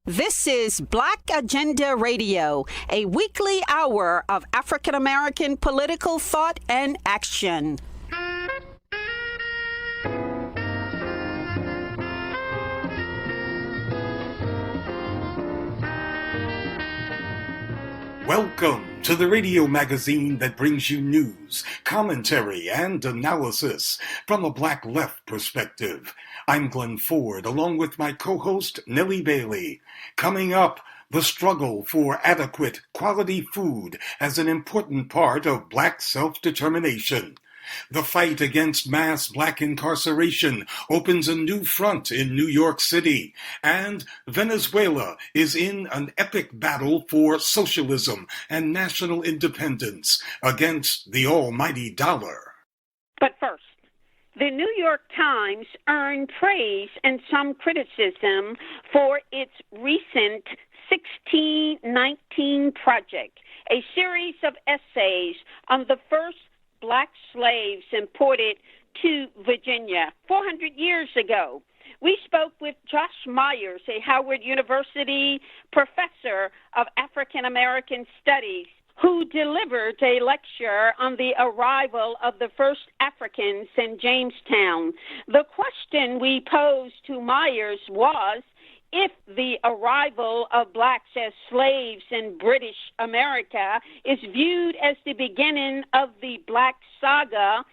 This is Black Agenda Radio, a weekly hour of African American political thought and action. Welcome to the radio magazine that brings you news, commentary, and analysis from a Black left perspective. I'm Glen Ford, along with my co-host, Nellie Bailey. Coming up, the struggle for adequate, quality food as an important part of Black self-determination. The fight against mass Black incarceration opens a new front in New York City, and Venezuela is in an epic battle for socialism and national independence against the almighty dollar. But first, the New York Times earned praise and some criticism for its recent 1619 project, a series of essays on the first Black slaves imported to Virginia 400 years ago. We spoke with Josh Myers, a Howard University professor of African American Studies, who delivered a lecture on the arrival of the first Africans in Jamestown. The question we posed to Myers was, if the arrival of blacks as slaves in British America is viewed as the beginning of the Black saga,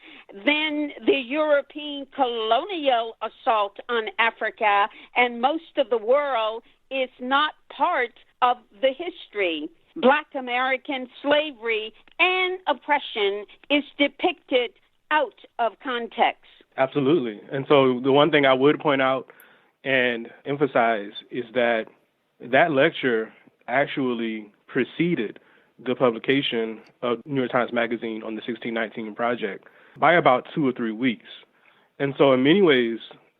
then the European colonial assault on Africa and most of the world is not part of the history. Black American slavery and oppression is depicted out of context. Absolutely. And so the one thing I would point out and emphasize is that that lecture actually preceded the publication of New York Times Magazine on the 1619 Project by about 2 or 3 weeks. And so in many ways,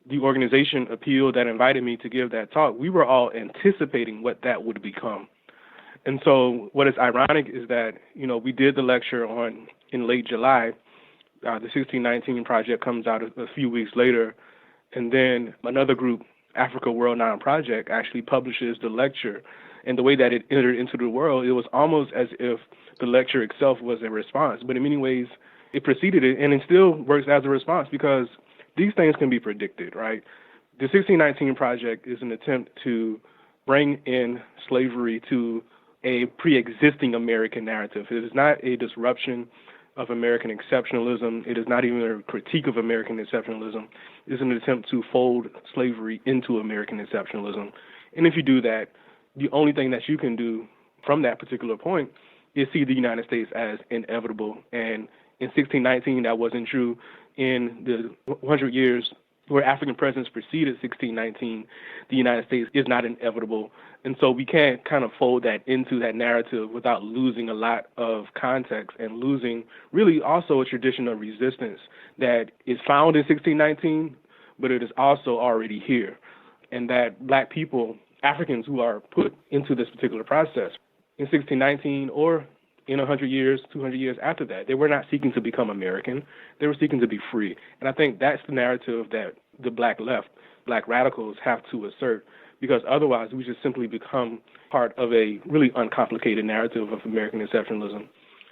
the organization Appeal that invited me to give that talk, we were all anticipating what that would become. And so what is ironic is that, we did the lecture in late July. The 1619 Project comes out a few weeks later. And then another group, Africa World Now Project, actually publishes the lecture. And the way that it entered into the world, it was almost as if the lecture itself was a response. But in many ways, it preceded it, and it still works as a response because these things can be predicted, right? The 1619 Project is an attempt to bring in slavery to a pre-existing American narrative. It is not a disruption of American exceptionalism. It is not even a critique of American exceptionalism. It is an attempt to fold slavery into American exceptionalism. And if you do that, the only thing that you can do from that particular point is see the United States as inevitable. And in 1619, that wasn't true. In the 100 years where African presence preceded 1619, the United States is not inevitable. And so we can't kind of fold that into that narrative without losing a lot of context and losing really also a tradition of resistance that is found in 1619, but it is also already here. And that Black people, Africans who are put into this particular process in 1619 or in 100 years, 200 years after that, they were not seeking to become American. They were seeking to be free. And I think that's the narrative that the Black left, Black radicals have to assert, because otherwise we just simply become part of a really uncomplicated narrative of American exceptionalism.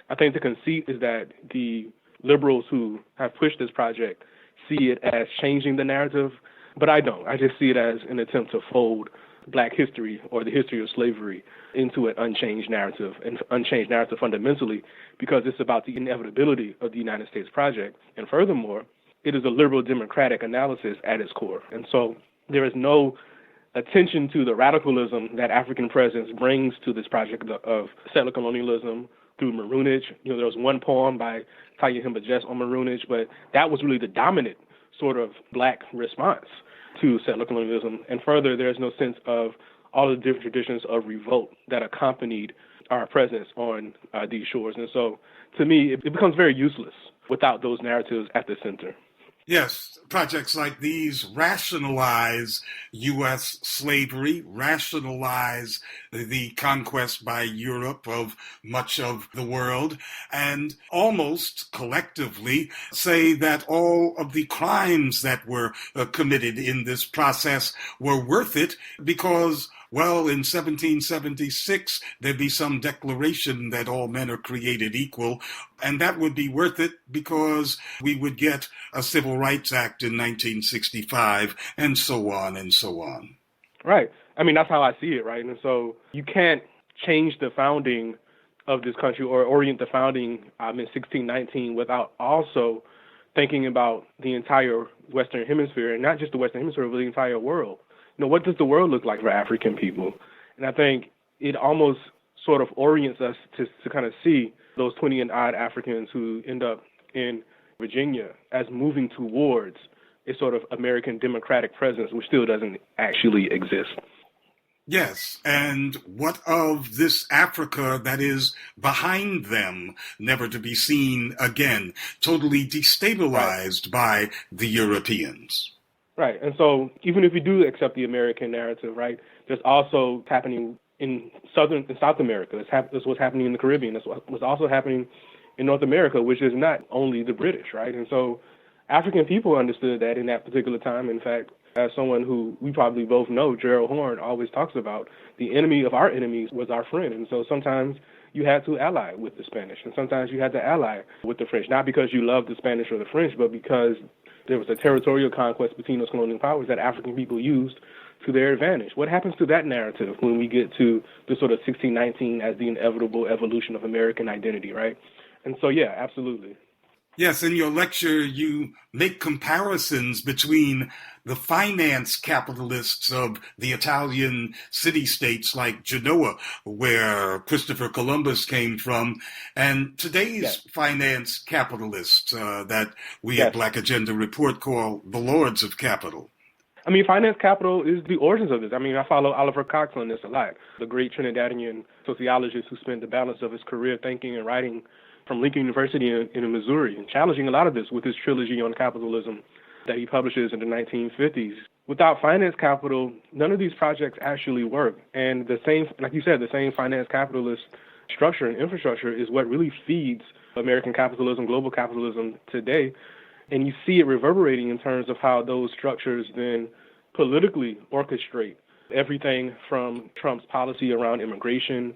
I think the conceit is that the liberals who have pushed this project see it as changing the narrative, but I don't. I just see it as an attempt to fold Black history or the history of slavery into an unchanged narrative, and unchanged narrative fundamentally because it's about the inevitability of the United States project. And furthermore, it is a liberal democratic analysis at its core. And so there is no attention to the radicalism that African presence brings to this project of settler colonialism through maroonage. There was one poem by Taya Himba on maroonage, but that was really the dominant sort of Black response to settler colonialism. And further, there's no sense of all the different traditions of revolt that accompanied our presence on these shores. And so, to me, it becomes very useless without those narratives at the center. Yes, projects like these rationalize U.S. slavery, rationalize the conquest by Europe of much of the world, and almost collectively say that all of the crimes that were committed in this process were worth it because well, in 1776, there'd be some declaration that all men are created equal, and that would be worth it because we would get a Civil Rights Act in 1965, and so on and so on. Right. I mean, that's how I see it, right? And so you can't change the founding of this country or orient the founding in 1619 without also thinking about the entire Western Hemisphere, and not just the Western Hemisphere, but the entire world. What does the world look like for African people? And I think it almost sort of orients us to kind of see those 20 and odd Africans who end up in Virginia as moving towards a sort of American democratic presence, which still doesn't actually exist. Yes, and what of this Africa that is behind them, never to be seen again, totally destabilized by the Europeans? Right, and so even if we do accept the American narrative, right, there's also happening in South America. This what's happening in the Caribbean. This what's also happening in North America, which is not only the British, right? And so African people understood that in that particular time. In fact, as someone who we probably both know, Gerald Horne always talks about the enemy of our enemies was our friend. And so sometimes you had to ally with the Spanish, and sometimes you had to ally with the French, not because you loved the Spanish or the French, but because there was a territorial conquest between those colonial powers that African people used to their advantage. What happens to that narrative when we get to the sort of 1619 as the inevitable evolution of American identity, right? And so, yeah, absolutely. Yes, in your lecture, you make comparisons between the finance capitalists of the Italian city-states like Genoa, where Christopher Columbus came from, and today's finance capitalists that we at Black Agenda Report call the Lords of Capital. I mean, finance capital is the origins of this. I mean, I follow Oliver Cox on this a lot, the great Trinidadian sociologist who spent the balance of his career thinking and writing from Lincoln University in Missouri, and challenging a lot of this with his trilogy on capitalism that he publishes in the 1950s. Without finance capital, none of these projects actually work. And the same, like you said, the same finance capitalist structure and infrastructure is what really feeds American capitalism, global capitalism today. And you see it reverberating in terms of how those structures then politically orchestrate everything from Trump's policy around immigration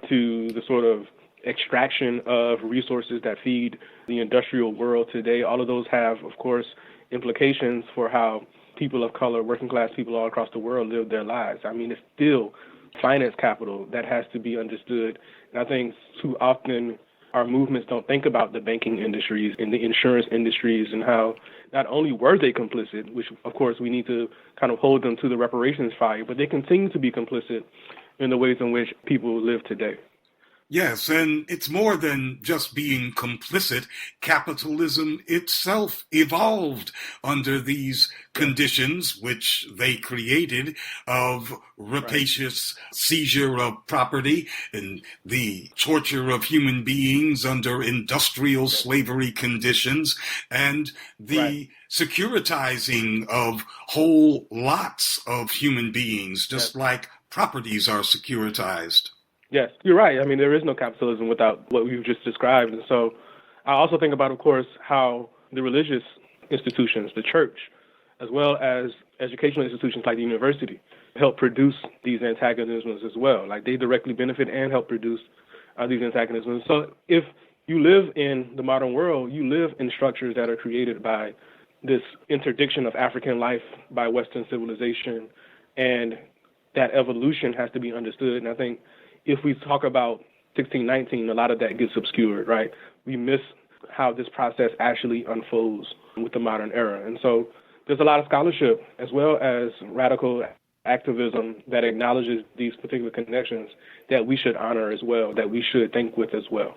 to the sort of extraction of resources that feed the industrial world today. All of those have, of course, implications for how people of color, working class people all across the world live their lives. I mean, it's still finance capital that has to be understood. And I think too often our movements don't think about the banking industries and the insurance industries and how not only were they complicit, which of course we need to kind of hold them to the reparations fire, but they continue to be complicit in the ways in which people live today. Yes, and it's more than just being complicit. Capitalism itself evolved under these conditions, which they created, of rapacious seizure of property and the torture of human beings under industrial slavery conditions, and the securitizing of whole lots of human beings, just like properties are securitized. Yes, you're right. I mean, there is no capitalism without what we've just described. And so I also think about, of course, how the religious institutions, the church, as well as educational institutions like the university, help produce these antagonisms as well. Like they directly benefit and help produce these antagonisms. So if you live in the modern world, you live in structures that are created by this interdiction of African life by Western civilization, and that evolution has to be understood. And I think if we talk about 1619, a lot of that gets obscured, right? We miss how this process actually unfolds with the modern era. And so there's a lot of scholarship as well as radical activism that acknowledges these particular connections that we should honor as well, that we should think with as well.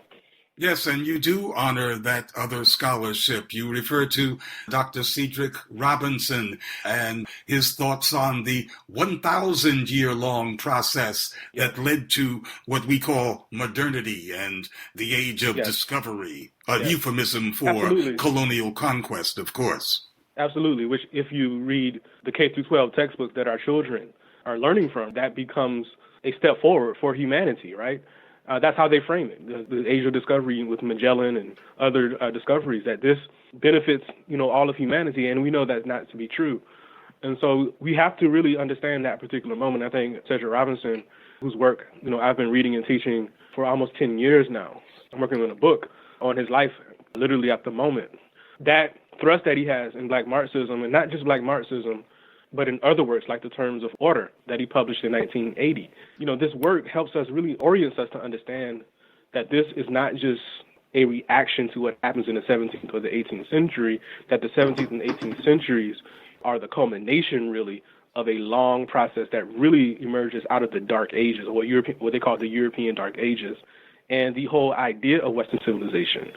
Yes, and you do honor that other scholarship. You refer to Dr. Cedric Robinson and his thoughts on the 1,000-year-long process that led to what we call modernity and the age of discovery, a euphemism for colonial conquest, of course. Absolutely, which if you read the K-12 textbooks that our children are learning from, that becomes a step forward for humanity, right? That's how they frame it. The age of discovery with Magellan and other discoveries, that this benefits, all of humanity, and we know that's not to be true. And so we have to really understand that particular moment. I think Cedric Robinson, whose work, I've been reading and teaching for almost 10 years now. I'm working on a book on his life, literally at the moment. That thrust that he has in Black Marxism, and not just Black Marxism, but in other works like The Terms of Order that he published in 1980. This work helps us, really orients us to understand that this is not just a reaction to what happens in the 17th or the 18th century, that the 17th and 18th centuries are the culmination, really, of a long process that really emerges out of the Dark Ages, or what they call the European Dark Ages. And the whole idea of Western civilization,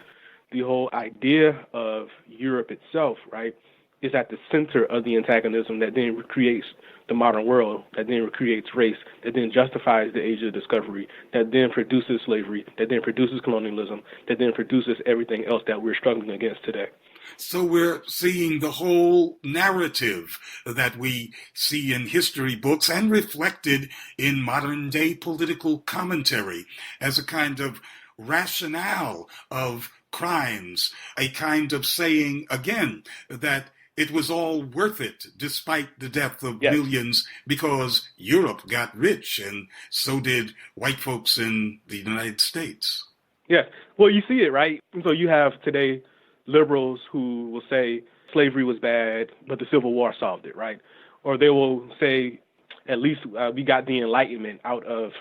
the whole idea of Europe itself, right, is at the center of the antagonism that then recreates the modern world, that then recreates race, that then justifies the age of discovery, that then produces slavery, that then produces colonialism, that then produces everything else that we're struggling against today. So we're seeing the whole narrative that we see in history books and reflected in modern day political commentary as a kind of rationale of crimes, a kind of saying, again, that it was all worth it despite the death of millions because Europe got rich and so did white folks in the United States. Yeah, well, you see it, right? So you have today liberals who will say slavery was bad, but the Civil War solved it, right? Or they will say, at least we got the Enlightenment out of,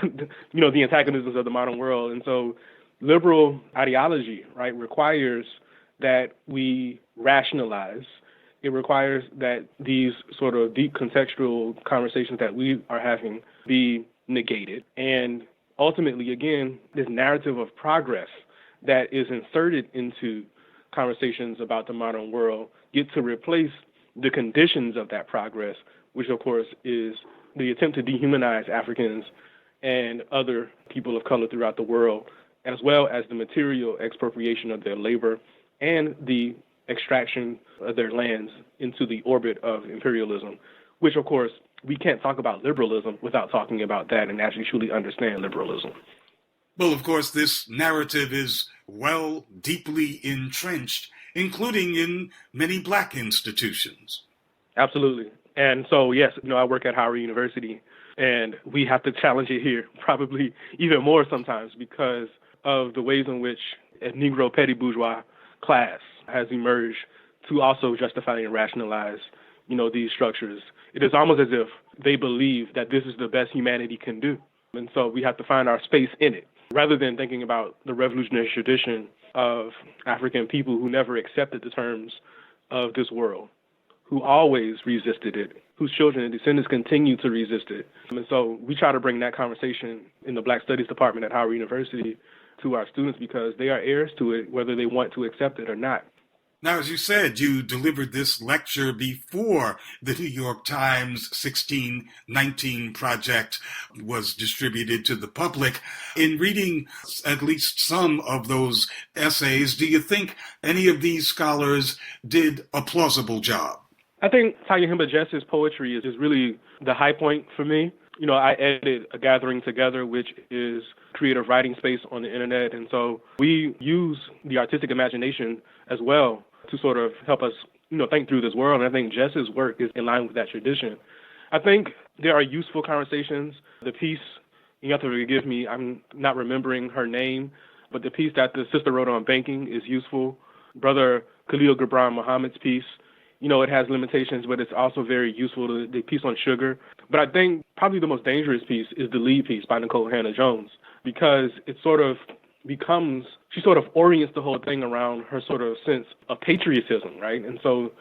the antagonisms of the modern world. And so liberal ideology, right, requires that we rationalize. It requires that these sort of deep contextual conversations that we are having be negated. And ultimately, again, this narrative of progress that is inserted into conversations about the modern world get to replace the conditions of that progress, which, of course, is the attempt to dehumanize Africans and other people of color throughout the world, as well as the material expropriation of their labor and the extraction of their lands into the orbit of imperialism, which, of course, we can't talk about liberalism without talking about that and actually truly understand liberalism. Well, of course, this narrative is deeply entrenched, including in many Black institutions. Absolutely. And so, yes, I work at Howard University, and we have to challenge it here probably even more sometimes because of the ways in which a Negro petty bourgeois class has emerged to also justify and rationalize, these structures. It is almost as if they believe that this is the best humanity can do. And so we have to find our space in it, rather than thinking about the revolutionary tradition of African people who never accepted the terms of this world, who always resisted it, whose children and descendants continue to resist it. And so we try to bring that conversation in the Black Studies Department at Howard University to our students because they are heirs to it, whether they want to accept it or not. Now, as you said, you delivered this lecture before the New York Times 1619 project was distributed to the public. In reading at least some of those essays, do you think any of these scholars did a plausible job? I think Tayahimba Jess's poetry is really the high point for me. I edited A Gathering Together, which is creative writing space on the internet. And so we use the artistic imagination as well to sort of help us, think through this world. And I think Jess's work is in line with that tradition. I think there are useful conversations. The piece, you have to forgive me, I'm not remembering her name, but the piece that the sister wrote on banking is useful. Brother Khalil Gibran Muhammad's piece, it has limitations, but it's also very useful, the piece on sugar. But I think probably the most dangerous piece is the lead piece by Nicole Hannah-Jones, because it sort of she sort of orients the whole thing around her sort of sense of patriotism, right? And so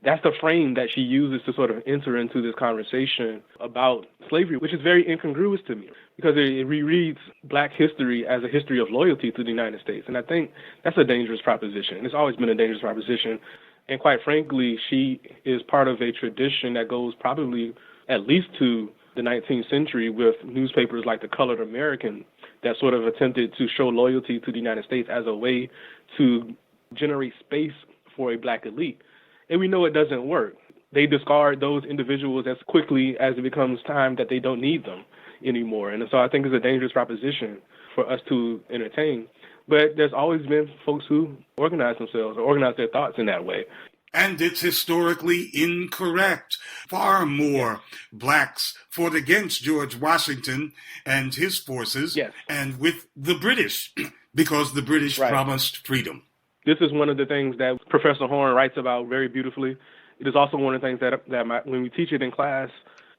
that's the frame that she uses to sort of enter into this conversation about slavery, which is very incongruous to me because it rereads Black history as a history of loyalty to the United States. And I think that's a dangerous proposition. And it's always been a dangerous proposition. And quite frankly, she is part of a tradition that goes probably at least to the 19th century with newspapers like The Colored American that sort of attempted to show loyalty to the United States as a way to generate space for a Black elite. And we know it doesn't work. They discard those individuals as quickly as it becomes time that they don't need them anymore. And so I think it's a dangerous proposition for us to entertain. But there's always been folks who organize themselves or organize their thoughts in that way. And it's historically incorrect. Far more blacks fought against George Washington and his forces and with the British because the British promised freedom. This is one of the things that Professor Horn writes about very beautifully. It is also one of the things that when we teach it in class,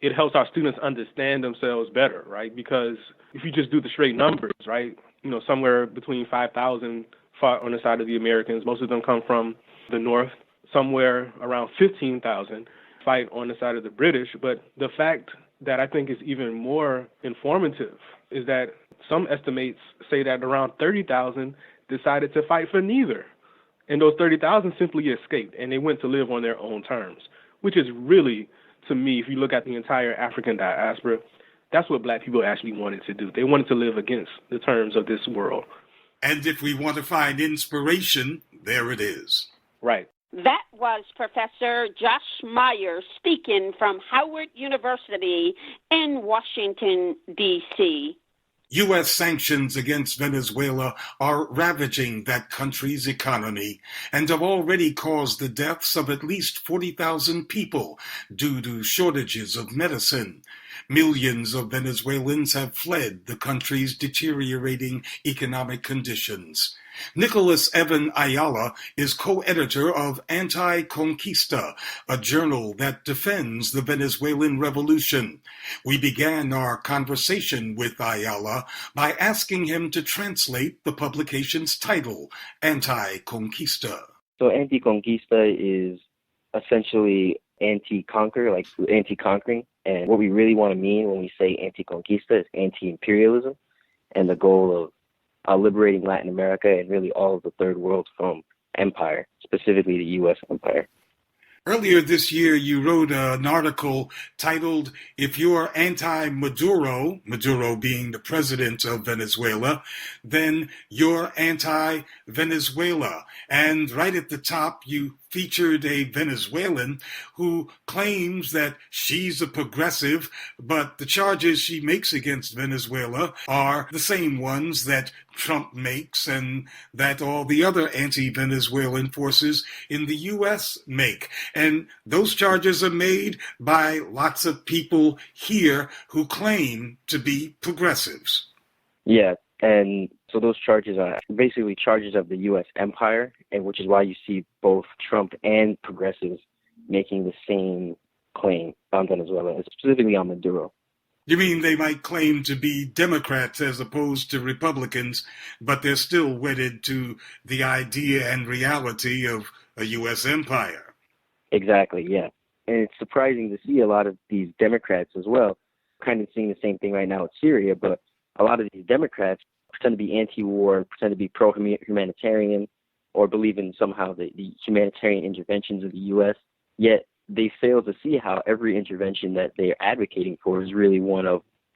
it helps our students understand themselves better, right? Because if you just do the straight numbers, right, somewhere between 5,000 fought on the side of the Americans. Most of them come from the North. Somewhere around 15,000 fight on the side of the British. But the fact that I think is even more informative is that some estimates say that around 30,000 decided to fight for neither. And those 30,000 simply escaped, and they went to live on their own terms, which is really, to me, if you look at the entire African diaspora, that's what black people actually wanted to do. They wanted to live against the terms of this world. And if we want to find inspiration, there it is. Right. That was Professor Josh Meyer speaking from Howard University in Washington, D.C. U.S. sanctions against Venezuela are ravaging that country's economy and have already caused the deaths of at least 40,000 people due to shortages of medicine. Millions of Venezuelans have fled the country's deteriorating economic conditions. Nicholas Evan Ayala is co-editor of Anti-Conquista, a journal that defends the Venezuelan revolution. We began our conversation with Ayala by asking him to translate the publication's title, Anti-Conquista. So Anti-Conquista is essentially anti-conquer, like anti-conquering. And what we really want to mean when we say anti-conquista is anti-imperialism and the goal of liberating Latin America and really all of the third world from empire, specifically the U.S. empire. Earlier this year, you wrote an article titled, "If You're Anti-Maduro," Maduro being the president of Venezuela, "then you're anti-Venezuela." And right at the top, you featured a Venezuelan who claims that she's a progressive, but the charges she makes against Venezuela are the same ones that Trump makes and that all the other anti-Venezuelan forces in the U.S. make. And those charges are made by lots of people here who claim to be progressives. Yeah, and so those charges are basically charges of the U.S. empire, and which is why you see both Trump and progressives making the same claim on Venezuela, specifically on Maduro. You mean they might claim to be Democrats as opposed to Republicans, but they're still wedded to the idea and reality of a U.S. empire? Exactly, yeah. And it's surprising to see a lot of these Democrats as well, kind of seeing the same thing right now with Syria, but a lot of these Democrats pretend to be anti-war, pretend to be pro-humanitarian, or believe in somehow the humanitarian interventions of the U.S., yet they fail to see how every intervention that they are advocating for is really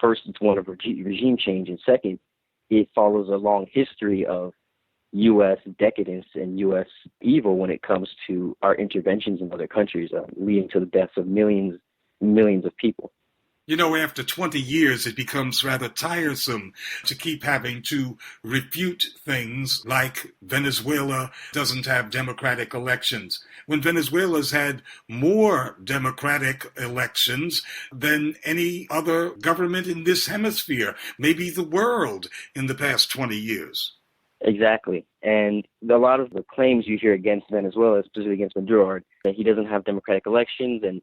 first, it's one of regime change, and second, it follows a long history of U.S. decadence and U.S. evil when it comes to our interventions in other countries, leading to the deaths of millions of people. You know, after 20 years, it becomes rather tiresome to keep having to refute things like Venezuela doesn't have democratic elections, when Venezuela's had more democratic elections than any other government in this hemisphere, maybe the world, in the past 20 years. Exactly. And a lot of the claims you hear against Venezuela, especially against Maduro, are that he doesn't have democratic elections, and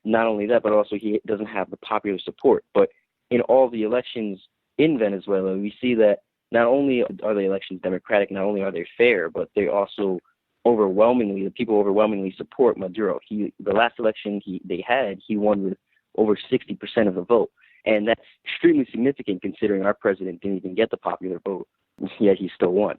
not only that, but also he doesn't have the popular support. But in all the elections in Venezuela, we see that not only are the elections democratic, not only are they fair, but they also the people overwhelmingly support Maduro. The last election he won with over 60% of the vote. And that's extremely significant considering our president didn't even get the popular vote, yet he still won.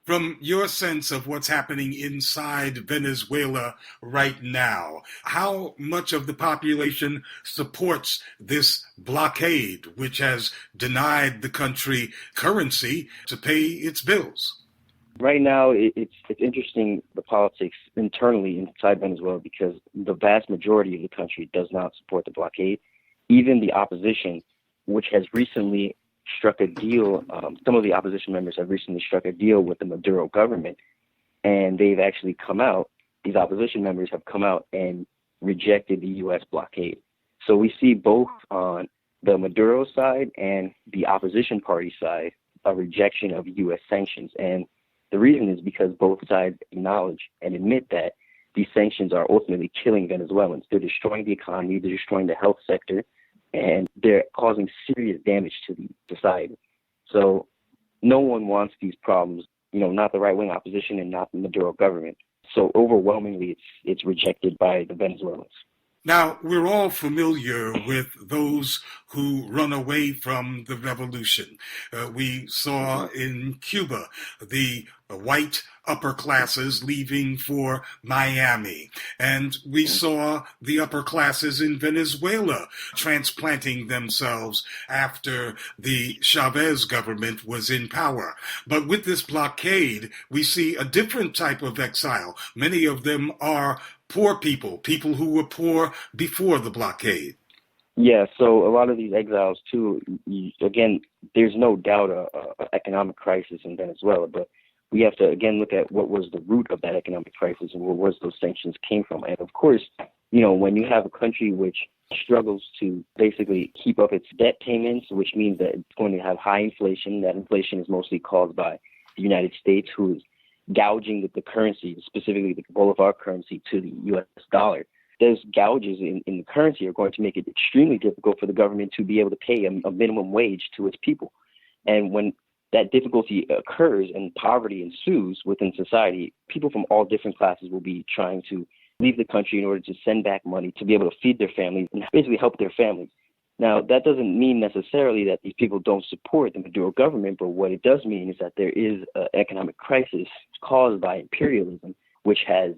From your sense of what's happening inside Venezuela right now, how much of the population supports this blockade, which has denied the country currency to pay its bills? Right now, it's interesting, the politics internally inside Venezuela, because the vast majority of the country does not support the blockade. Even the opposition, which has recently struck a deal, some of the opposition members have recently struck a deal with the Maduro government, and they've actually come out these opposition members have come out and rejected the U.S. blockade. So we see both on the Maduro side and the opposition party side a rejection of U.S. sanctions. And the reason is because both sides acknowledge and admit that these sanctions are ultimately killing Venezuelans. They're destroying the economy, they're destroying the health sector, and they're causing serious damage to the society. So no one wants these problems, not the right-wing opposition and not the Maduro government. So overwhelmingly, it's rejected by the Venezuelans. Now, we're all familiar with those who run away from the revolution. We saw in Cuba the white upper classes leaving for Miami, and we saw the upper classes in Venezuela transplanting themselves after the Chavez government was in power. But with this blockade, we see a different type of exile. Many of them are poor people who were poor before the blockade. Yeah, so a lot of these exiles, too, again, there's no doubt an economic crisis in Venezuela, but we have to, again, look at what was the root of that economic crisis and where was those sanctions came from. And, of course, when you have a country which struggles to basically keep up its debt payments, which means that it's going to have high inflation, that inflation is mostly caused by the United States, who is gouging the currency, specifically the Bolivar currency, to the U.S. dollar. Those gouges in the currency are going to make it extremely difficult for the government to be able to pay a minimum wage to its people. And when that difficulty occurs and poverty ensues within society, people from all different classes will be trying to leave the country in order to send back money to be able to feed their families and basically help their families. Now, that doesn't mean necessarily that these people don't support the Maduro government, but what it does mean is that there is an economic crisis caused by imperialism, which has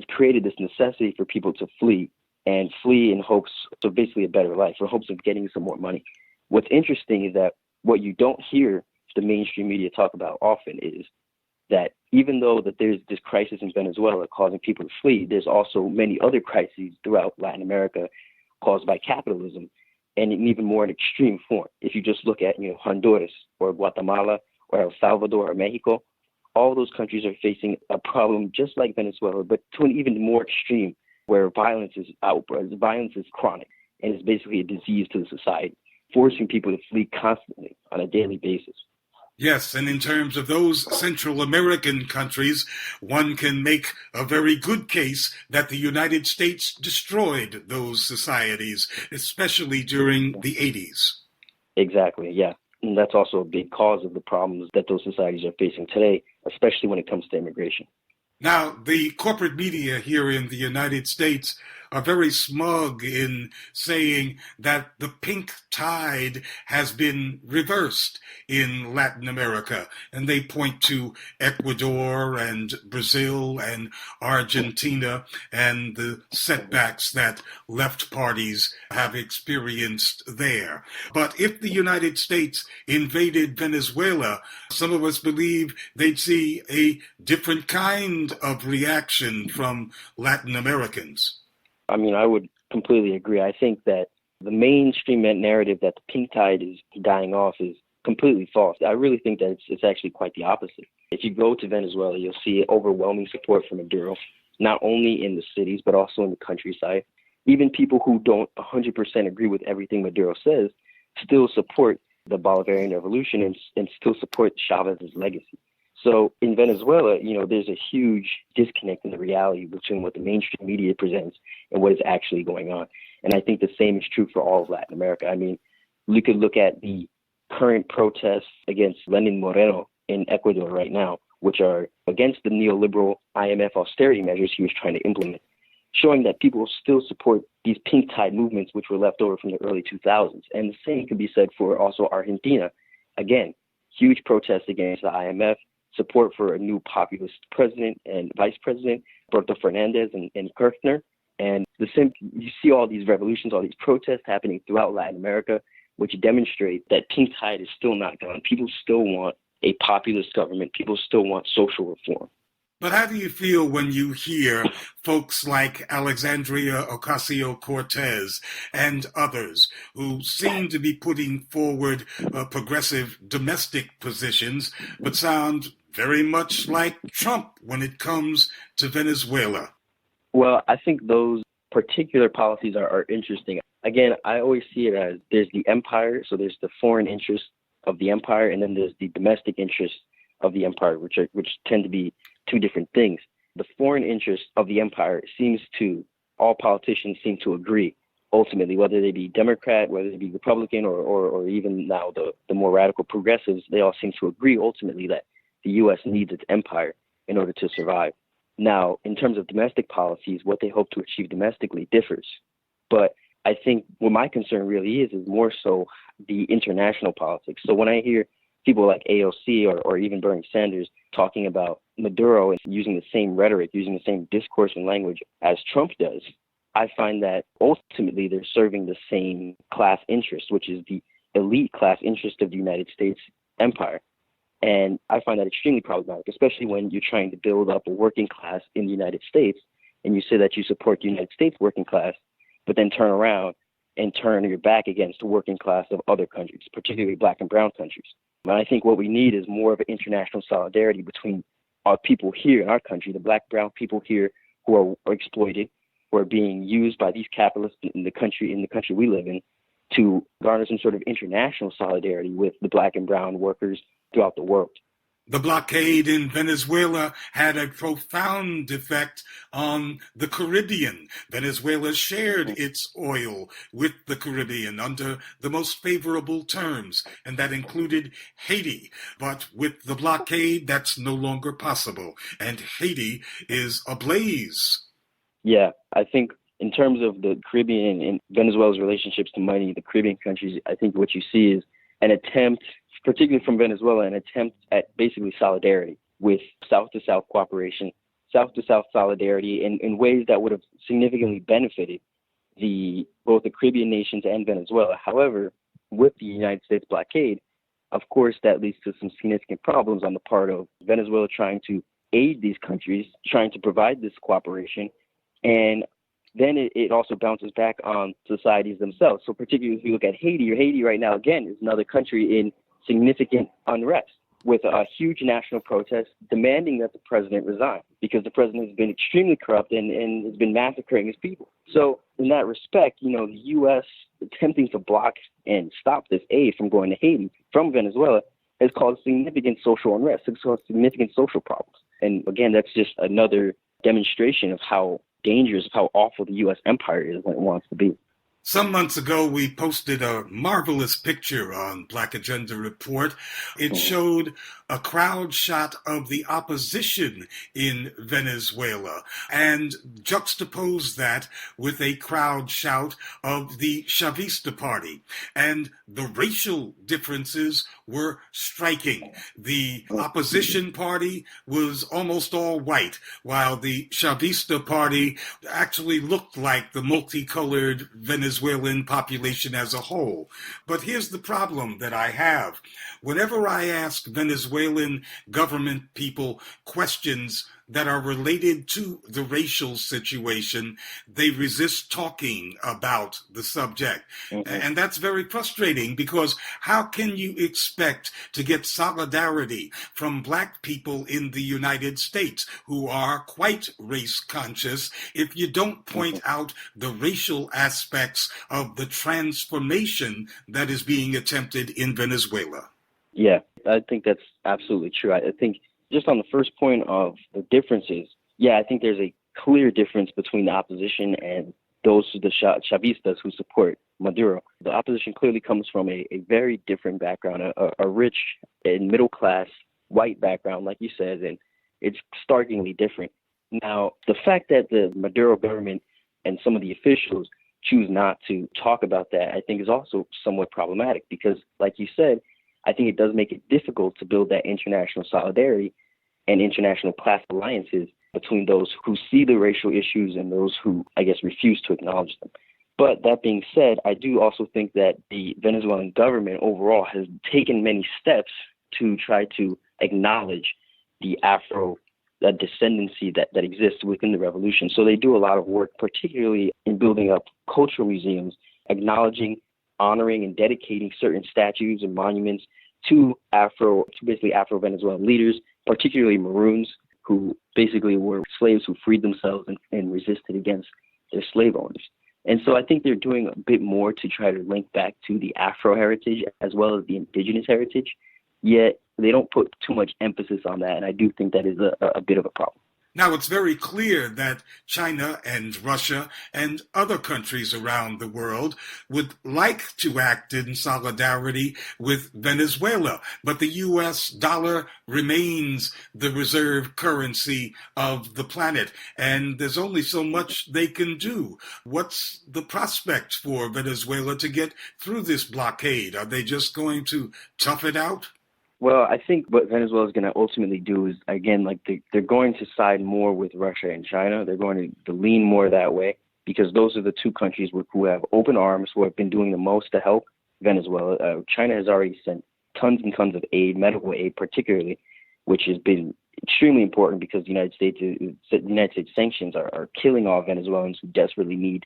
created this necessity for people to flee in hopes of basically a better life, in hopes of getting some more money. What's interesting is that what you don't hear the mainstream media talk about often is that even though that there's this crisis in Venezuela causing people to flee, there's also many other crises throughout Latin America caused by capitalism, and in even more an extreme form. If you just look at Honduras or Guatemala or El Salvador or Mexico, all those countries are facing a problem just like Venezuela, but to an even more extreme, where violence is chronic and is basically a disease to the society, forcing people to flee constantly on a daily basis. Yes, and in terms of those Central American countries, one can make a very good case that the United States destroyed those societies, especially during the 80s. Exactly, yeah. And that's also a big cause of the problems that those societies are facing today, especially when it comes to immigration. Now, the corporate media here in the United States are very smug in saying that the pink tide has been reversed in Latin America, and they point to Ecuador and Brazil and Argentina and the setbacks that left parties have experienced there. But if the United States invaded Venezuela, some of us believe they'd see a different kind of reaction from Latin Americans. I mean, I would completely agree. I think that the mainstream narrative that the pink tide is dying off is completely false. I really think that it's actually quite the opposite. If you go to Venezuela, you'll see overwhelming support for Maduro, not only in the cities, but also in the countryside. Even people who don't 100% agree with everything Maduro says still support the Bolivarian revolution and still support Chavez's legacy. So in Venezuela, there's a huge disconnect in the reality between what the mainstream media presents and what is actually going on. And I think the same is true for all of Latin America. I mean, we could look at the current protests against Lenin Moreno in Ecuador right now, which are against the neoliberal IMF austerity measures he was trying to implement, showing that people still support these pink tide movements which were left over from the early 2000s. And the same could be said for also Argentina. Again, huge protests against the IMF, support for a new populist president and vice president, Alberto Fernandez and Kirchner. And you see all these revolutions, all these protests happening throughout Latin America, which demonstrate that pink tide is still not gone. People still want a populist government. People still want social reform. But how do you feel when you hear folks like Alexandria Ocasio-Cortez and others who seem to be putting forward progressive domestic positions, but sound very much like Trump when it comes to Venezuela? Well, I think those particular policies are interesting. Again, I always see it as there's the empire, so there's the foreign interest of the empire, and then there's the domestic interest of the empire, which tend to be two different things. The foreign interest of the empire all politicians seem to agree, ultimately, whether they be Democrat, whether they be Republican, or even now the more radical progressives, they all seem to agree ultimately that the U.S. needs its empire in order to survive. Now, in terms of domestic policies, what they hope to achieve domestically differs. But I think what my concern really is more so the international politics. So when I hear people like AOC or even Bernie Sanders talking about Maduro and using the same rhetoric, using the same discourse and language as Trump does, I find that ultimately they're serving the same class interest, which is the elite class interest of the United States empire. And I find that extremely problematic, especially when you're trying to build up a working class in the United States and you say that you support the United States working class, but then turn around and turn your back against the working class of other countries, particularly black and brown countries. And I think what we need is more of an international solidarity between our people here in our country, the black, brown people here who are exploited, who are being used by these capitalists in the country we live in, to garner some sort of international solidarity with the black and brown workers throughout the world. The blockade in Venezuela had a profound effect on the Caribbean. Venezuela shared its oil with the Caribbean under the most favorable terms, and that included Haiti. But with the blockade, that's no longer possible, and Haiti is ablaze. Yeah, I think in terms of the Caribbean and Venezuela's relationships to money, the Caribbean countries, I think what you see is an attempt, particularly from Venezuela, an attempt at basically solidarity with South-to-South cooperation, South-to-South solidarity in ways that would have significantly benefited both the Caribbean nations and Venezuela. However, with the United States blockade, of course, that leads to some significant problems on the part of Venezuela trying to aid these countries, trying to provide this cooperation. And then it also bounces back on societies themselves. So particularly if you look at Haiti right now, again, is another country in significant unrest with a huge national protest demanding that the president resign because the president has been extremely corrupt and has been massacring his people. So in that respect, the U.S. attempting to block and stop this aid from going to Haiti from Venezuela has caused significant social unrest, has caused significant social problems. And again, that's just another demonstration of how dangerous, of how awful the U.S. empire is when it wants to be. Some months ago, we posted a marvelous picture on Black Agenda Report. It showed a crowd shot of the opposition in Venezuela and juxtaposed that with a crowd shout of the Chavista Party. And the racial differences were striking. The opposition party was almost all white, while the Chavista Party actually looked like the multicolored Venezuelan population as a whole. But here's the problem that I have. Whenever I ask Venezuelan government people questions that are related to the racial situation, they resist talking about the subject. Mm-hmm. And that's very frustrating because how can you expect to get solidarity from Black people in the United States who are quite race conscious if you don't point out the racial aspects of the transformation that is being attempted in Venezuela? Yeah, I think that's absolutely true. I think just on the first point of the differences, I think there's a clear difference between the opposition and the Chavistas who support Maduro. The opposition clearly comes from a very different background, a rich and middle-class white background, like you said, and it's starkly different. Now, the fact that the Maduro government and some of the officials choose not to talk about that, I think is also somewhat problematic because, like you said, I think it does make it difficult to build that international solidarity and international class alliances between those who see the racial issues and those who, I guess, refuse to acknowledge them. But that being said, I do also think that the Venezuelan government overall has taken many steps to try to acknowledge the descendancy that exists within the revolution. So they do a lot of work, particularly in building up cultural museums, acknowledging, honoring, and dedicating certain statues and monuments to basically Afro-Venezuelan leaders, particularly Maroons, who basically were slaves who freed themselves and resisted against their slave owners. And so I think they're doing a bit more to try to link back to the Afro heritage as well as the indigenous heritage, yet they don't put too much emphasis on that, and I do think that is a bit of a problem. Now, it's very clear that China and Russia and other countries around the world would like to act in solidarity with Venezuela, but the U.S. dollar remains the reserve currency of the planet, and there's only so much they can do. What's the prospect for Venezuela to get through this blockade? Are they just going to tough it out? Well, I think what Venezuela is going to ultimately do is, again, they're going to side more with Russia and China. They're going to lean more that way because those are the two countries who have open arms, who have been doing the most to help Venezuela. China has already sent tons and tons of aid, medical aid particularly, which has been extremely important because the United States sanctions are killing all Venezuelans who desperately need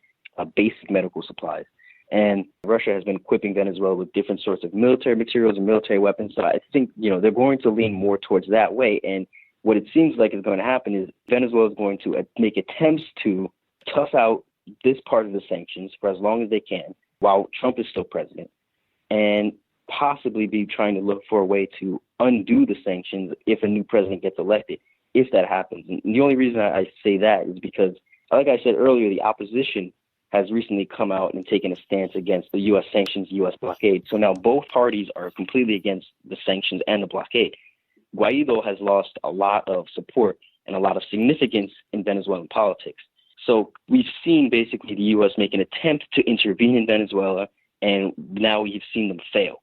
basic medical supplies. And Russia has been equipping Venezuela with different sorts of military materials and military weapons. So I think, they're going to lean more towards that way. And what it seems like is going to happen is Venezuela is going to make attempts to tough out this part of the sanctions for as long as they can while Trump is still president, and possibly be trying to look for a way to undo the sanctions if a new president gets elected, if that happens. And the only reason I say that is because, like I said earlier, the opposition has recently come out and taken a stance against the U.S. sanctions, U.S. blockade. So now both parties are completely against the sanctions and the blockade. Guaido has lost a lot of support and a lot of significance in Venezuelan politics. So we've seen basically the U.S. make an attempt to intervene in Venezuela, and now we've seen them fail.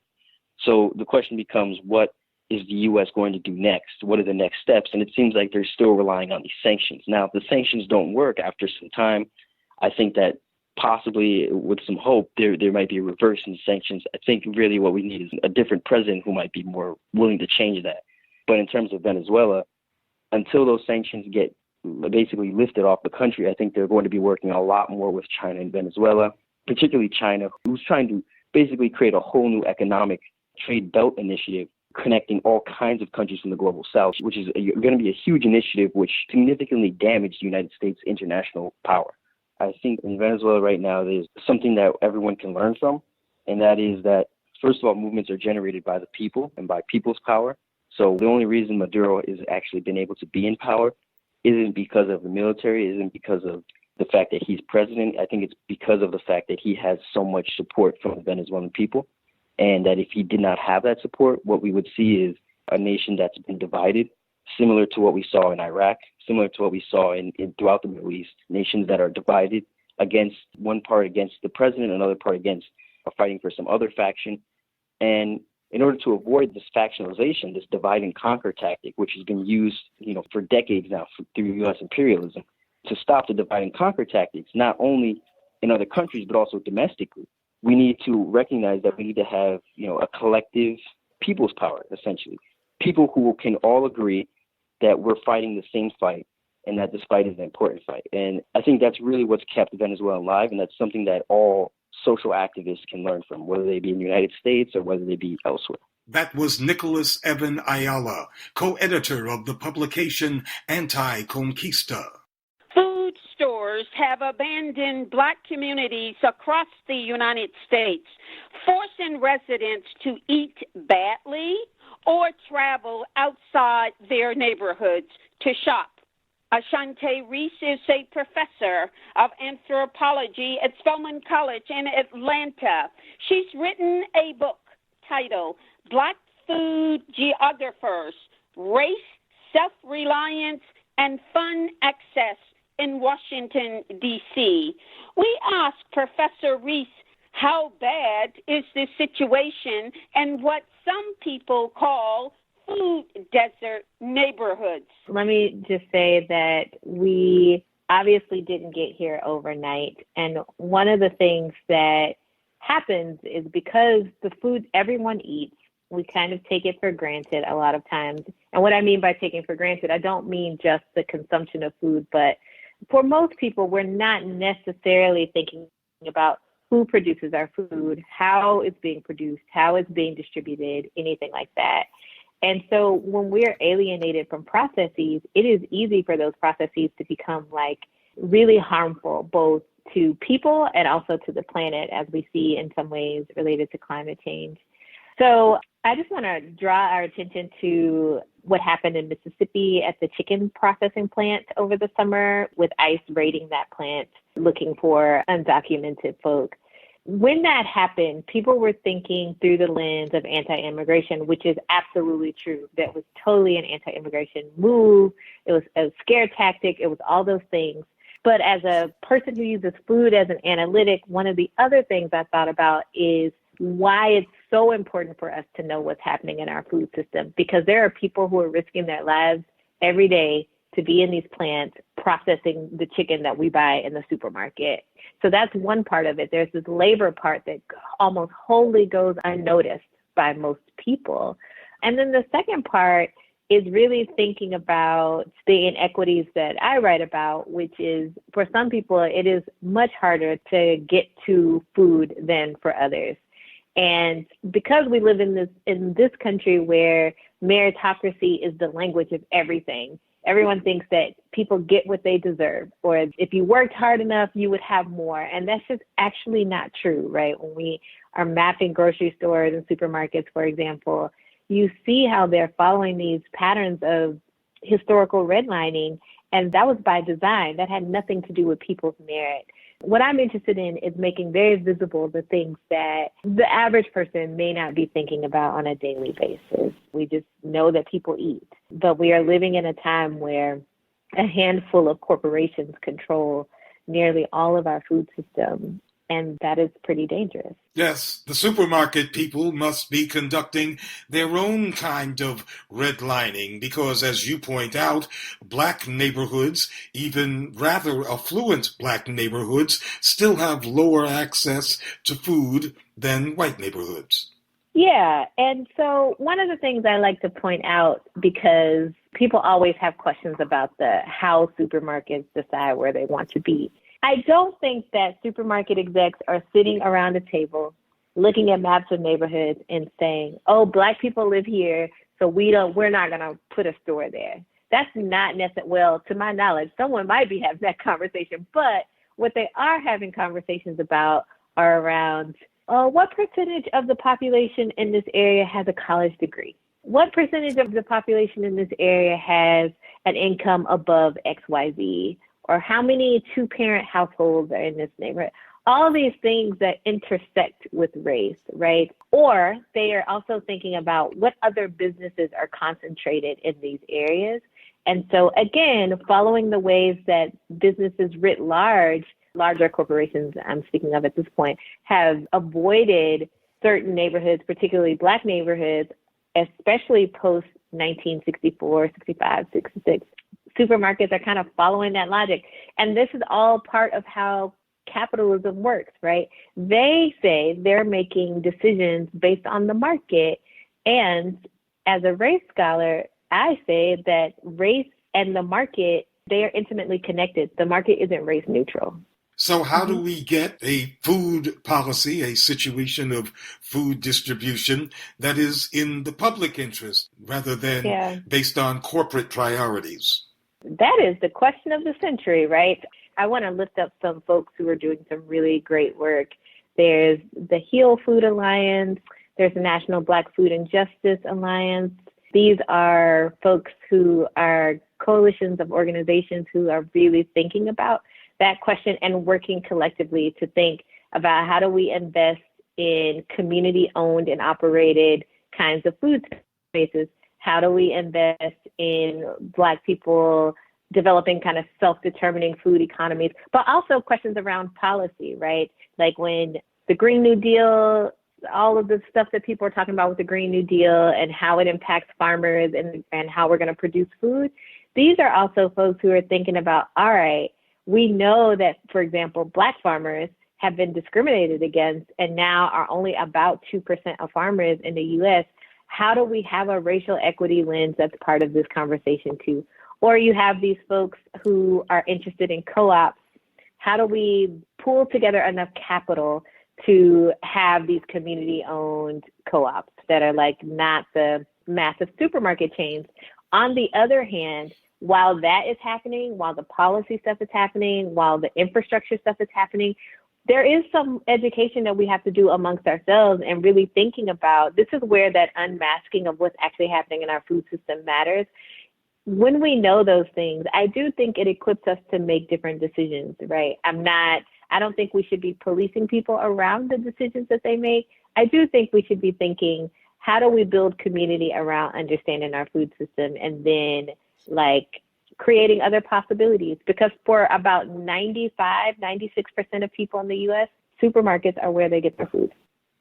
So the question becomes, what is the U.S. going to do next? What are the next steps? And it seems like they're still relying on these sanctions. Now, if the sanctions don't work after some time, I think that possibly with some hope, there might be a reverse in sanctions. I think really what we need is a different president who might be more willing to change that. But in terms of Venezuela, until those sanctions get basically lifted off the country, I think they're going to be working a lot more with China and Venezuela, particularly China, who's trying to basically create a whole new economic trade belt initiative connecting all kinds of countries from the global south, which is going to be a huge initiative which significantly damaged the United States' international power. I think in Venezuela right now, there's something that everyone can learn from, and that is that, first of all, movements are generated by the people and by people's power. So the only reason Maduro has actually been able to be in power isn't because of the military, isn't because of the fact that he's president. I think it's because of the fact that he has so much support from the Venezuelan people, and that if he did not have that support, what we would see is a nation that's been divided, similar to what we saw in Iraq, similar to what we saw in throughout the Middle East, nations that are divided against one part against the president, another part against fighting for some other faction. And in order to avoid this factionalization, this divide and conquer tactic, which has been used, for decades now through U.S. imperialism, to stop the divide and conquer tactics, not only in other countries, but also domestically, we need to recognize that we need to have, a collective people's power, essentially. People who can all agree that we're fighting the same fight and that this fight is an important fight. And I think that's really what's kept Venezuela alive, and that's something that all social activists can learn from, whether they be in the United States or whether they be elsewhere. That was Nicholas Evan Ayala, co-editor of the publication Anti-Conquista. Food stores have abandoned Black communities across the United States, forcing residents to eat badly or travel outside their neighborhoods to shop. Ashante Reese is a professor of anthropology at Spelman College in Atlanta. She's written a book titled Black Food Geographers, Race, Self-Reliance, and Fun Access in Washington, D.C. We asked Professor Reese, how bad is this situation and what some people call food desert neighborhoods? Let me just say that we obviously didn't get here overnight. And one of the things that happens is because the food everyone eats, we kind of take it for granted a lot of times. And what I mean by taking for granted, I don't mean just the consumption of food, but for most people, we're not necessarily thinking about who produces our food, how it's being produced, how it's being distributed, anything like that. And so when we're alienated from processes, it is easy for those processes to become like really harmful, both to people and also to the planet, as we see in some ways related to climate change. So I just want to draw our attention to what happened in Mississippi at the chicken processing plant over the summer, with ICE raiding that plant, looking for undocumented folk. When that happened, people were thinking through the lens of anti-immigration, which is absolutely true. That was totally an anti-immigration move. It was a scare tactic. It was all those things. But as a person who uses food as an analytic, one of the other things I thought about is why it's so important for us to know what's happening in our food system, because there are people who are risking their lives every day to be in these plants processing the chicken that we buy in the supermarket. So that's one part of it. There's this labor part that almost wholly goes unnoticed by most people. And then the second part is really thinking about the inequities that I write about, which is for some people, it is much harder to get to food than for others. And because we live in this country where meritocracy is the language of everything, everyone thinks that people get what they deserve, or if you worked hard enough, you would have more. And that's just actually not true, right? When we are mapping grocery stores and supermarkets, for example, you see how they're following these patterns of historical redlining, and that was by design. That had nothing to do with people's merit. What I'm interested in is making very visible the things that the average person may not be thinking about on a daily basis. We just know that people eat, but we are living in a time where a handful of corporations control nearly all of our food system, and that is pretty dangerous. Yes, the supermarket people must be conducting their own kind of redlining because, as you point out, black neighborhoods, even rather affluent black neighborhoods, still have lower access to food than white neighborhoods. Yeah, and so one of the things I like to point out, because people always have questions about how supermarkets decide where they want to be. I don't think that supermarket execs are sitting around a table looking at maps of neighborhoods and saying, oh, black people live here, so we're not going to put a store there. That's not necessarily, well, to my knowledge, someone might be having that conversation, but what they are having conversations about are around, what percentage of the population in this area has a college degree? What percentage of the population in this area has an income above XYZ? Or how many two-parent households are in this neighborhood? All these things that intersect with race, right? Or they are also thinking about what other businesses are concentrated in these areas. And so, again, following the ways that businesses writ large, larger corporations I'm speaking of at this point, have avoided certain neighborhoods, particularly black neighborhoods, especially post-1964, 65, 66. Supermarkets are kind of following that logic. And this is all part of how capitalism works, right? They say they're making decisions based on the market. And as a race scholar, I say that race and the market, they are intimately connected. The market isn't race neutral. So how do we get a food policy, a situation of food distribution that is in the public interest rather than based on corporate priorities? That is the question of the century, right? I want to lift up some folks who are doing some really great work. There's the Heal Food Alliance. There's the National Black Food and Justice Alliance. These are folks who are coalitions of organizations who are really thinking about that question and working collectively to think about how do we invest in community-owned and operated kinds of food spaces. How do we invest in Black people developing kind of self-determining food economies, but also questions around policy, right? Like when the Green New Deal, all of the stuff that people are talking about with the Green New Deal and how it impacts farmers and how we're going to produce food. These are also folks who are thinking about, all right, we know that, for example, Black farmers have been discriminated against and now are only about 2% of farmers in the U.S. How do we have a racial equity lens that's part of this conversation too? Or you have these folks who are interested in co-ops. How do we pull together enough capital to have these community-owned co-ops that are like not the massive supermarket chains. On the other hand, while that is happening, while the policy stuff is happening, while the infrastructure stuff is happening, there is some education that we have to do amongst ourselves and really thinking about, this is where that unmasking of what's actually happening in our food system matters. When we know those things, I do think it equips us to make different decisions, right? I don't think we should be policing people around the decisions that they make. I do think we should be thinking, how do we build community around understanding our food system and then creating other possibilities? Because for about 96% of people in the U.S., supermarkets are where they get their food.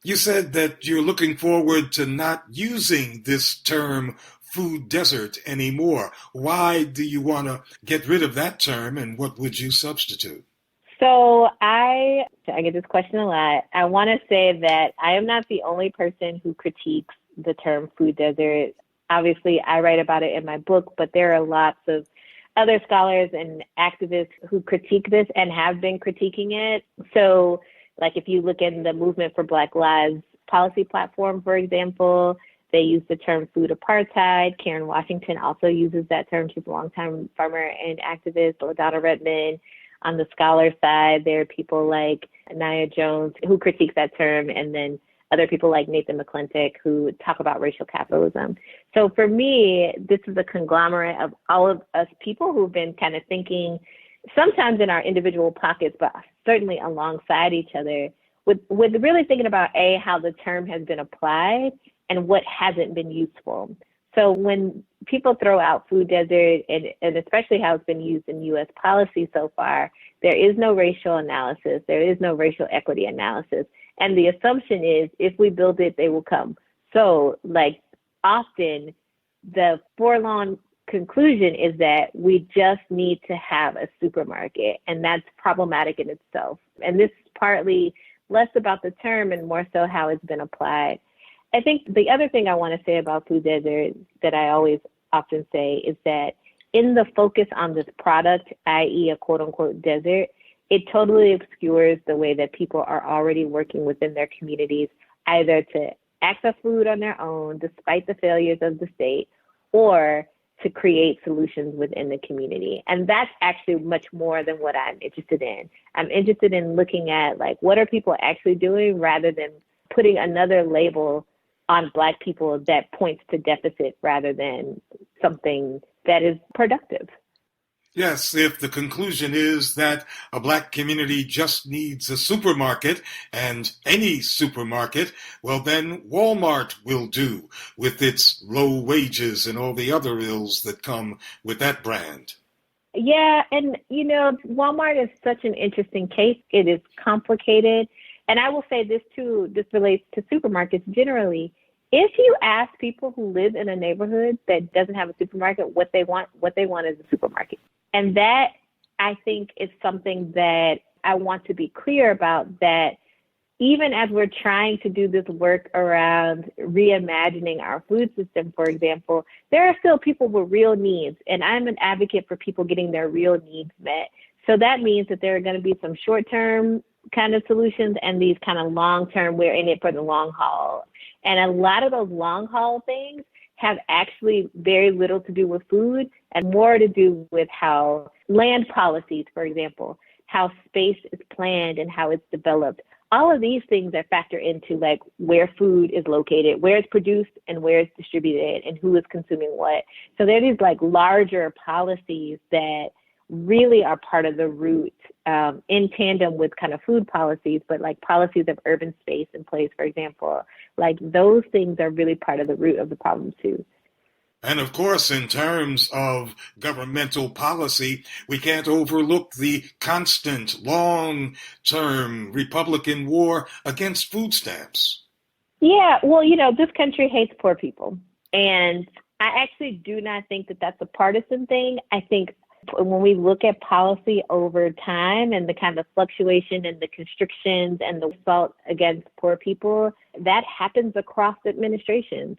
You said that you're looking forward to not using this term food desert anymore. Why do you want to get rid of that term, and what would you substitute? So I get this question a lot. I want to say that I am not the only person who critiques the term food desert. Obviously, I write about it in my book, but there are lots of other scholars and activists who critique this and have been critiquing it. So, if you look in the Movement for Black Lives policy platform, for example, they use the term food apartheid. Karen Washington also uses that term. She's a longtime farmer and activist. LaDonna Redmond. On the scholar side, there are people like Nia Jones who critique that term, and then other people like Nathan McClintock who talk about racial capitalism. So for me, this is a conglomerate of all of us people who've been kind of thinking, sometimes in our individual pockets, but certainly alongside each other, with really thinking about, how the term has been applied and what hasn't been useful. So when people throw out food desert, and especially how it's been used in U.S. policy so far, there is no racial analysis. There is no racial equity analysis. And the assumption is, if we build it, they will come. So often the forlorn conclusion is that we just need to have a supermarket, and that's problematic in itself. And this is partly less about the term and more so how it's been applied. I think the other thing I want to say about food desert that I always often say is that in the focus on this product, i.e. a quote unquote desert, it totally obscures the way that people are already working within their communities, either to access food on their own, despite the failures of the state, or to create solutions within the community. And that's actually much more than what I'm interested in. I'm interested in looking at what are people actually doing rather than putting another label on Black people that points to deficit rather than something that is productive. Yes, if the conclusion is that a Black community just needs a supermarket, and any supermarket, well then Walmart will do, with its low wages and all the other ills that come with that brand. Yeah, and Walmart is such an interesting case. It is complicated. And I will say this too, this relates to supermarkets generally. If you ask people who live in a neighborhood that doesn't have a supermarket what they want is a supermarket. And that, I think, is something that I want to be clear about, that even as we're trying to do this work around reimagining our food system, for example, there are still people with real needs. And I'm an advocate for people getting their real needs met. So that means that there are going to be some short-term kind of solutions and these kind of long-term, we're in it for the long haul. And a lot of those long haul things have actually very little to do with food and more to do with how land policies, for example, how space is planned and how it's developed. All of these things that factor into where food is located, where it's produced and where it's distributed and who is consuming what. So there are these larger policies that really are part of the root in tandem with kind of food policies, but policies of urban space in place, for example, those things are really part of the root of the problem too. And of course, in terms of governmental policy, we can't overlook the constant, long-term Republican war against food stamps. Yeah, well, this country hates poor people. And I actually do not think that that's a partisan thing. I think when we look at policy over time and the kind of fluctuation and the constrictions and the assault against poor people, that happens across administrations.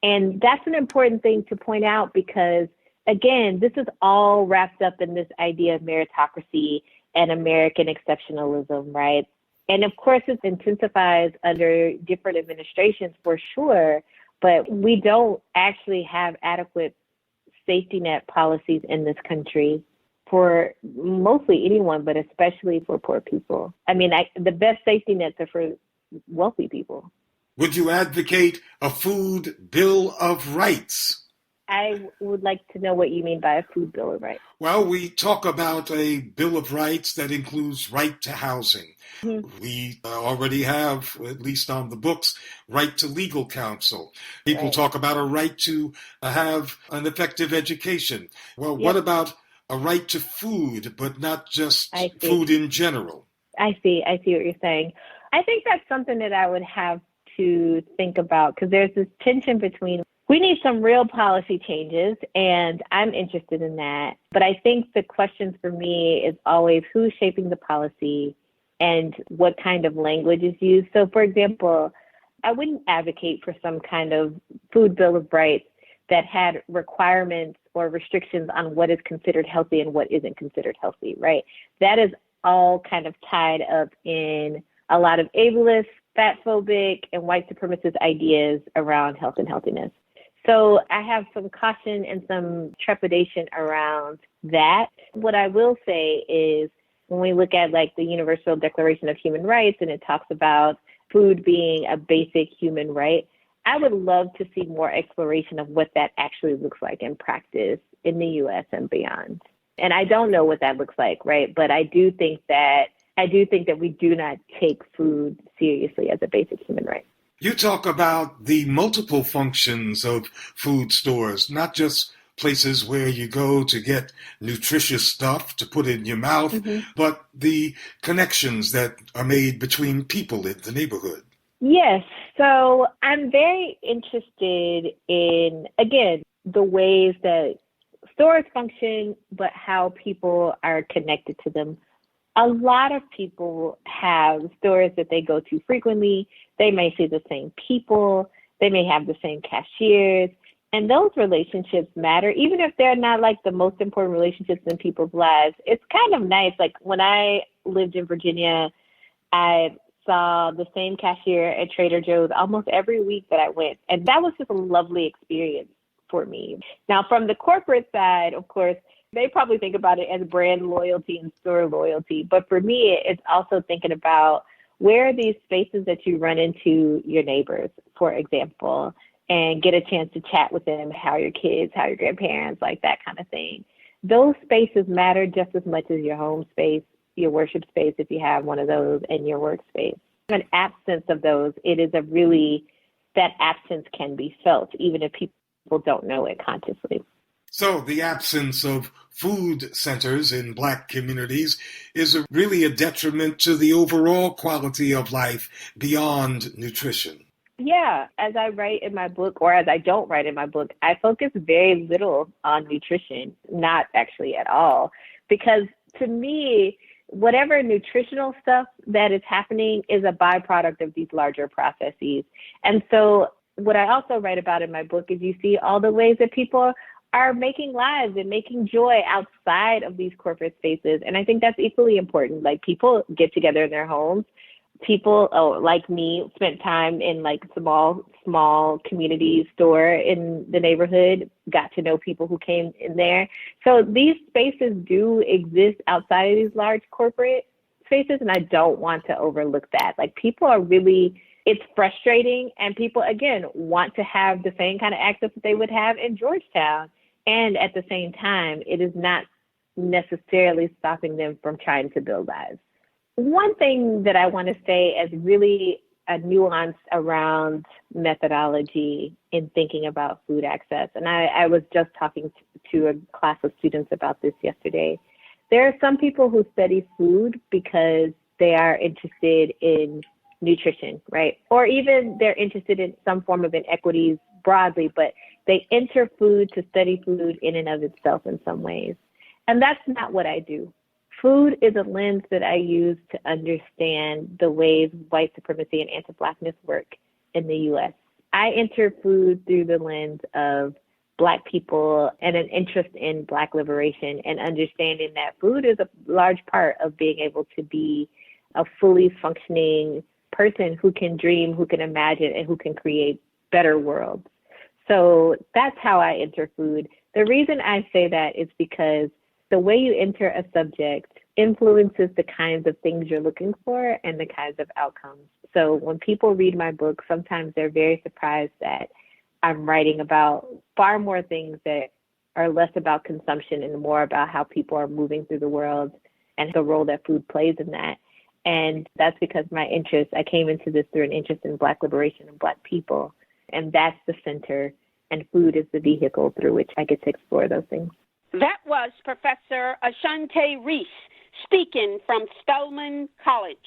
And that's an important thing to point out because, again, this is all wrapped up in this idea of meritocracy and American exceptionalism, right? And of course, it intensifies under different administrations for sure. But we don't actually have adequate safety net policies in this country for mostly anyone, but especially for poor people. I mean, the best safety nets are for wealthy people. Would you advocate a food bill of rights? I would like to know what you mean by a food bill of rights. Well, we talk about a bill of rights that includes right to housing. Mm-hmm. We already have, at least on the books, right to legal counsel. People talk about a right to have an effective education. Well, what about a right to food, but not just food in general? I see what you're saying. I think that's something that I would have to think about, because there's this tension between we need some real policy changes, and I'm interested in that. But I think the question for me is always who's shaping the policy and what kind of language is used. So, for example, I wouldn't advocate for some kind of food bill of rights that had requirements or restrictions on what is considered healthy and what isn't considered healthy, right? That is all kind of tied up in a lot of ableist, fatphobic, and white supremacist ideas around health and healthiness. So I have some caution and some trepidation around that. What I will say is when we look at like the Universal Declaration of Human Rights and it talks about food being a basic human right, I would love to see more exploration of what that actually looks like in practice in the U.S. and beyond. And I don't know what that looks like, right? But I do think that we do not take food seriously as a basic human right. You talk about the multiple functions of food stores, not just places where you go to get nutritious stuff to put in your mouth, but the connections that are made between people in the neighborhood. Yes. So I'm very interested in, again, the ways that stores function, but how people are connected to them. A lot of people have stores that they go to frequently. They may see the same people. They may have the same cashiers. And those relationships matter, even if they're not like the most important relationships in people's lives. It's kind of nice. Like when I lived in Virginia, I saw the same cashier at Trader Joe's almost every week that I went. And that was just a lovely experience for me. Now, from the corporate side, of course, they probably think about it as brand loyalty and store loyalty. But for me, it's also thinking about where are these spaces that you run into your neighbors, for example, and get a chance to chat with them, how are your kids, how are your grandparents, like that kind of thing. Those spaces matter just as much as your home space, your worship space, if you have one of those, and your workspace. An absence of those, that absence can be felt, even if people don't know it consciously. So the absence of food centers in Black communities is really a detriment to the overall quality of life beyond nutrition. Yeah, as I write in my book, or as I don't write in my book, I focus very little on nutrition, not actually at all, because to me, whatever nutritional stuff that is happening is a byproduct of these larger processes. And so what I also write about in my book is you see all the ways that people are making lives and making joy outside of these corporate spaces. And I think that's equally important. Like people get together in their homes. People like me spent time in like small community store in the neighborhood, got to know people who came in there. So these spaces do exist outside of these large corporate spaces. And I don't want to overlook that. Like people are really, it's frustrating. And people, again, want to have the same kind of access that they would have in Georgetown. And at the same time, it is not necessarily stopping them from trying to build lives. One thing that I want to say as really a nuance around methodology in thinking about food access, and I was just talking to a class of students about this yesterday. There are some people who study food because they are interested in nutrition, right? Or even they're interested in some form of inequities broadly, but they enter food to study food in and of itself in some ways. And that's not what I do. Food is a lens that I use to understand the ways white supremacy and anti-Blackness work in the U.S. I enter food through the lens of Black people and an interest in Black liberation and understanding that food is a large part of being able to be a fully functioning person who can dream, who can imagine, and who can create better worlds. So that's how I enter food. The reason I say that is because the way you enter a subject influences the kinds of things you're looking for and the kinds of outcomes. So when people read my book, sometimes they're very surprised that I'm writing about far more things that are less about consumption and more about how people are moving through the world and the role that food plays in that. And that's because I came into this through an interest in Black liberation and Black people. And that's the center, and food is the vehicle through which I get to explore those things. That was Professor Ashante Reese speaking from Spelman College.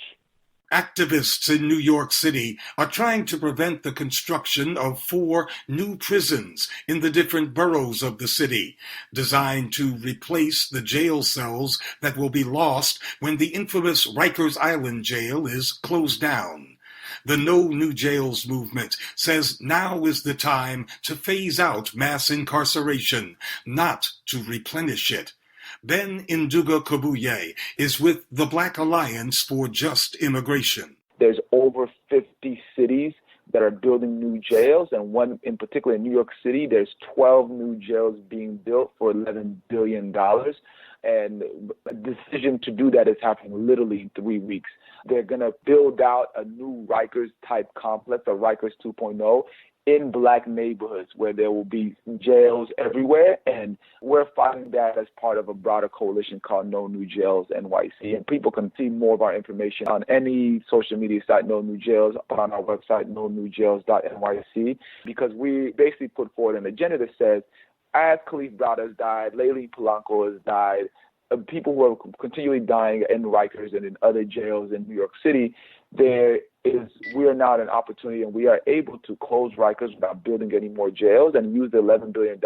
Activists in New York City are trying to prevent the construction of 4 new prisons in the different boroughs of the city, designed to replace the jail cells that will be lost when the infamous Rikers Island jail is closed down. The No New Jails movement says now is the time to phase out mass incarceration, not to replenish it. Ben Induga Kabuye is with the Black Alliance for Just Immigration. There's over 50 cities that are building new jails, and one in particular in New York City, there's 12 new jails being built for $11 billion. And a decision to do that is happening literally in 3 weeks. They're going to build out a new Rikers-type complex, a Rikers 2.0, in Black neighborhoods where there will be jails everywhere. And we're fighting that as part of a broader coalition called No New Jails NYC. And people can see more of our information on any social media site, No New Jails, on our website, nonewjails.nyc, because we basically put forward an agenda that says, as Khalif Browder has died, Layli Polanco has died, people who are continually dying in Rikers and in other jails in New York City, we are now at an opportunity, and we are able to close Rikers without building any more jails and use the $11 billion.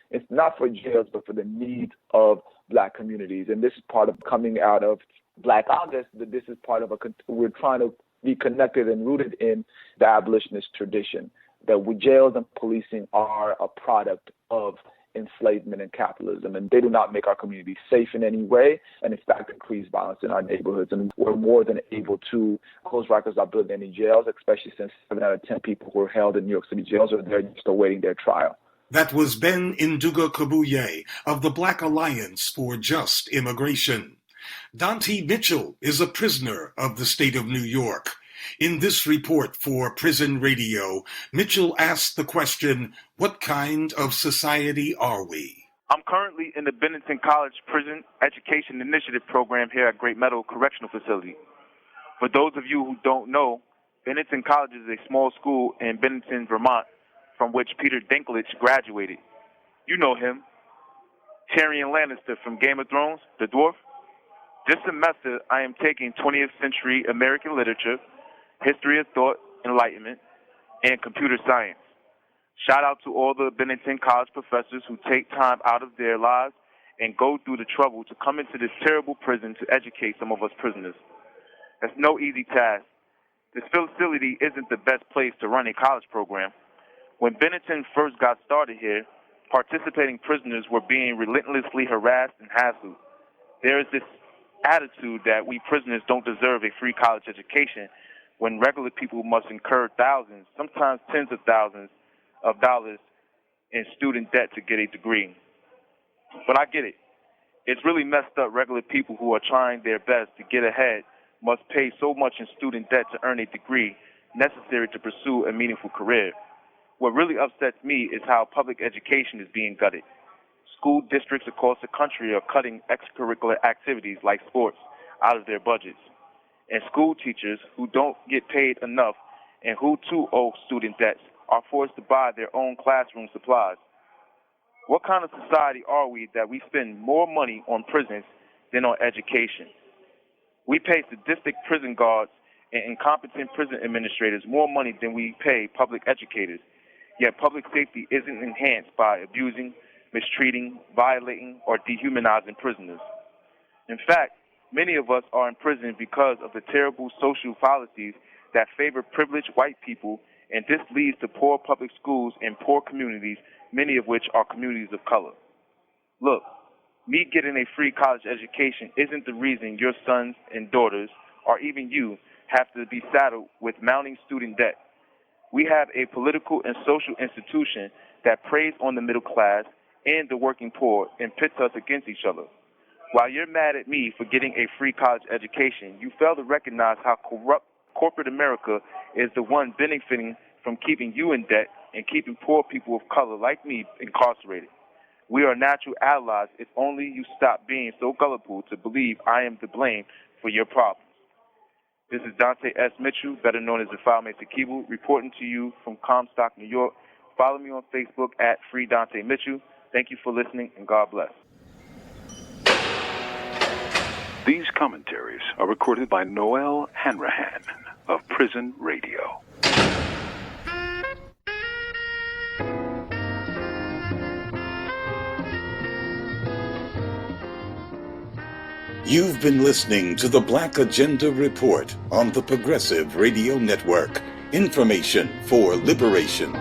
It's not for jails, but for the needs of Black communities. And this is part of coming out of Black August, that this is part of we're trying to be connected and rooted in the abolitionist tradition, that jails and policing are a product of enslavement and capitalism, and they do not make our communities safe in any way, and in fact increase violence in our neighborhoods. And we're more than able to close Rikers without building any jails, especially since 7 out of 10 people who are held in New York City jails are there just awaiting their trial. That was Ben Induga Kabuye of the Black Alliance for Just Immigration. Dante Mitchell is a prisoner of the state of New York. In this report for Prison Radio, Mitchell asked the question, what kind of society are we? I'm currently in the Bennington College Prison Education Initiative program here at Great Meadow Correctional Facility. For those of you who don't know, Bennington College is a small school in Bennington, Vermont, from which Peter Dinklage graduated. You know him, Tyrion Lannister from Game of Thrones, the dwarf. This semester, I am taking 20th century American literature, history of thought, enlightenment, and computer science. Shout out to all the Bennington College professors who take time out of their lives and go through the trouble to come into this terrible prison to educate some of us prisoners. That's no easy task. This facility isn't the best place to run a college program. When Bennington first got started here, participating prisoners were being relentlessly harassed and hassled. There is this attitude that we prisoners don't deserve a free college education when regular people must incur thousands, sometimes tens of thousands of dollars in student debt to get a degree. But I get it. It's really messed up. Regular people who are trying their best to get ahead must pay so much in student debt to earn a degree necessary to pursue a meaningful career. What really upsets me is how public education is being gutted. School districts across the country are cutting extracurricular activities like sports out of their budgets. And school teachers who don't get paid enough and who too owe student debts are forced to buy their own classroom supplies. What kind of society are we that we spend more money on prisons than on education? We pay sadistic prison guards and incompetent prison administrators more money than we pay public educators, yet public safety isn't enhanced by abusing, mistreating, violating, or dehumanizing prisoners. In fact, many of us are in prison because of the terrible social policies that favor privileged white people, and this leads to poor public schools in poor communities, many of which are communities of color. Look, me getting a free college education isn't the reason your sons and daughters, or even you, have to be saddled with mounting student debt. We have a political and social institution that preys on the middle class and the working poor and pits us against each other. While you're mad at me for getting a free college education, you fail to recognize how corrupt corporate America is the one benefiting from keeping you in debt and keeping poor people of color like me incarcerated. We are natural allies if only you stop being so gullible to believe I am to blame for your problems. This is Dante S. Mitchell, better known as the FileMaker Keyboard, reporting to you from Comstock, New York. Follow me on Facebook at Free Dante Mitchell. Thank you for listening, and God bless. These commentaries are recorded by Noel Hanrahan of Prison Radio. You've been listening to the Black Agenda Report on the Progressive Radio Network. Information for liberation.